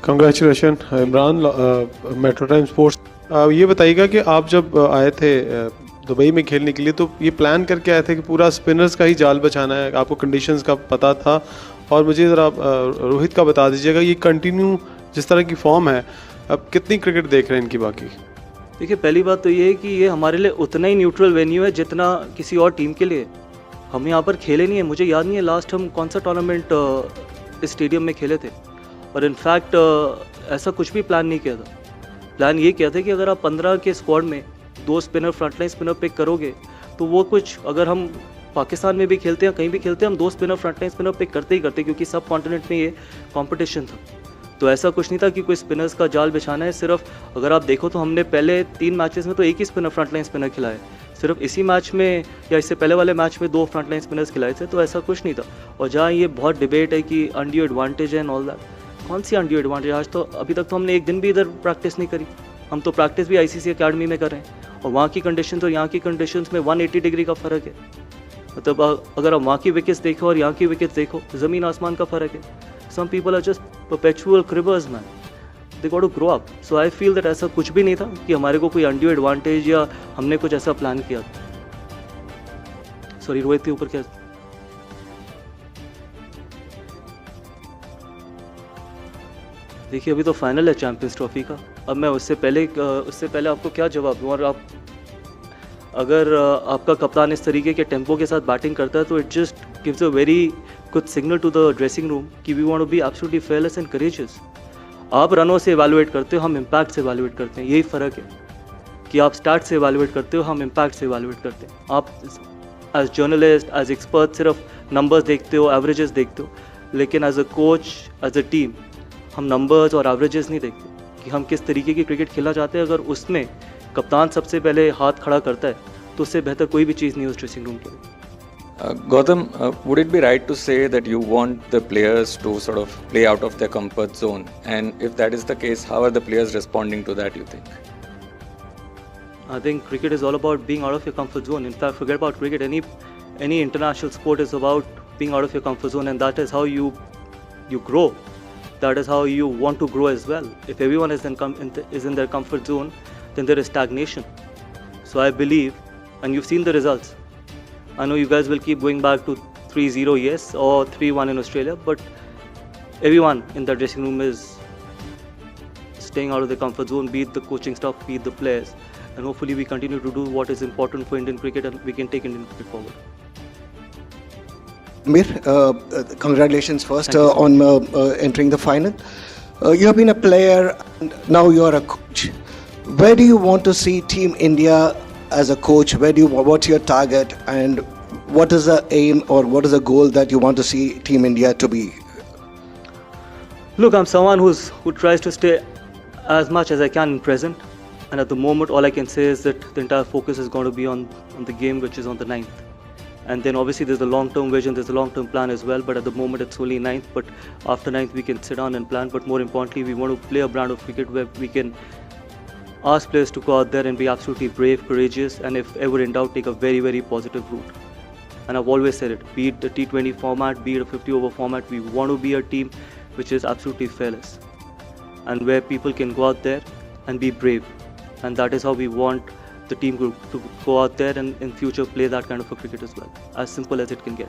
Congratulation Imran, metro time sports. ये बताइएगा कि आप जब आए थे दुबई में खेलने के लिए, तो ये प्लान करके आए थे कि पूरा स्पिनर्स का ही जाल बचाना है, आपको कंडीशंस का पता था? और मुझे ज़रा रोहित का बता दीजिएगा, ये कंटिन्यू जिस तरह की फॉर्म है, अब कितनी क्रिकेट देख रहे हैं इनकी बाकी? देखिए, पहली बात तो ये है कि ये हमारे लिए उतना ही न्यूट्रल वेन्यू है जितना किसी और टीम के लिए। हम यहाँ पर खेले नहीं है, मुझे याद नहीं है लास्ट हम कौन सा टूर्नामेंट इस स्टेडियम में खेले थे। और इनफैक्ट ऐसा कुछ भी प्लान नहीं किया था। प्लान ये किया था कि अगर आप 15 के स्क्वाड में 2 स्पिनर, फ्रंटलाइन स्पिनर पिक करोगे तो वो कुछ, अगर हम पाकिस्तान में भी खेलते हैं, कहीं भी खेलते हैं, हम 2 स्पिनर, फ्रंटलाइन स्पिनर पिक करते ही करते, क्योंकि सब कॉन्टिनेंट में ये कंपटीशन था। तो ऐसा कुछ नहीं था कि कोई स्पिनर्स का जाल बिछाना है। सिर्फ अगर आप देखो तो हमने पहले 3 मैचेस में तो एक ही स्पिनर, फ्रंटलाइन स्पिनर खिलाए। सिर्फ इसी मैच में या इससे पहले वाले मैच में 2 फ्रंटलाइन स्पिनर्स खिलाए थे। तो ऐसा कुछ नहीं था। और जहाँ ये बहुत डिबेट है कि अनड्यू एडवांटेज है एंड ऑल दैट, कौन सी अनड्यू एडवांटेज? आज तो अभी तक तो हमने एक दिन भी इधर प्रैक्टिस नहीं करी। हम तो प्रैक्टिस भी आईसीसी अकेडमी में कर रहे हैं, और वहाँ की कंडीशंस और यहाँ की कंडीशंस में 180 डिग्री का फ़र्क है। मतलब अगर आप वहाँ की विकेट्स देखो और यहाँ की विकेट्स देखो, ज़मीन आसमान का फ़र्क है। Some people are just perpetual cribbers man, they got to grow up. So I feel that ऐसा कुछ भी नहीं था कि हमारे को कोई अनड्यू एडवांटेज या हमने कुछ ऐसा प्लान किया। सॉरी, रोहित के ऊपर क्या? देखिए, अभी तो फाइनल है चैंपियंस ट्रॉफी का। अब मैं उससे पहले आपको क्या जवाब दूँ? और आप अगर आपका कप्तान इस तरीके के टेम्पो के साथ बैटिंग करता है तो it just gives a very good signal to the dressing room कि we want to be absolutely fearless and courageous. आप रनों से एवेलुएट करते हो, हम इम्पैक्ट से एवेलुएट करते हैं। यही फ़र्क है कि आप स्टार्ट से एवेलुएट करते हो, हम इम्पैक्ट से एवेलुएट करते हैं। आप एज जर्नलिस्ट, एज एक्सपर्ट सिर्फ नंबर्स देखते हो, एवरेजेस देखते हो, लेकिन as a coach, as a team, हम नंबर्स और एवरेजेस नहीं देखते कि हम किस तरीके की क्रिकेट खेलना चाहते हैं। अगर उसमें कप्तान सबसे पहले हाथ खड़ा करता है तो उससे बेहतर कोई भी चीज़ नहीं है उस ड्रेसिंग रूम के लिए। Gautam, would it be right to say that you want the players to sort of play out of their comfort zone? And if that is the case, how are the players responding to that, you think? I think cricket is all about being out of your comfort zone. In fact, forget about cricket. Any international sport is about being out of your comfort zone, and that is how you grow. That is how you want to grow as well. If everyone is in their comfort zone, then there is stagnation. So I believe, and you've seen the results. I know you guys will keep going back to 3-0, yes, or 3-1 in Australia, but everyone in the dressing room is staying out of their comfort zone, be it the coaching staff, be it the players, and hopefully we continue to do what is important for Indian cricket and we can take Indian cricket forward. Mir, congratulations first on entering the final. You have been a player and now you are a coach. Where do you want to see Team India as a coach? What's your target, and what is the aim or what is the goal that you want to see Team India to be? Look, I'm someone who tries to stay as much as I can in present, and at the moment all I can say is that the entire focus is going to be on the game which is on the 9th. And then obviously there's a long-term vision, there's a long-term plan as well, but at the moment it's only 9th. But after 9th we can sit down and plan. But more importantly, we want to play a brand of cricket where we can ask players to go out there and be absolutely brave, courageous, and if ever in doubt, take a very, very positive route. And I've always said it, be it the T20 format, be it a 50-over format, we want to be a team which is absolutely fearless and where people can go out there and be brave. And that is how we want the team group to go out there and in future play that kind of a cricket as well. As simple as it can get.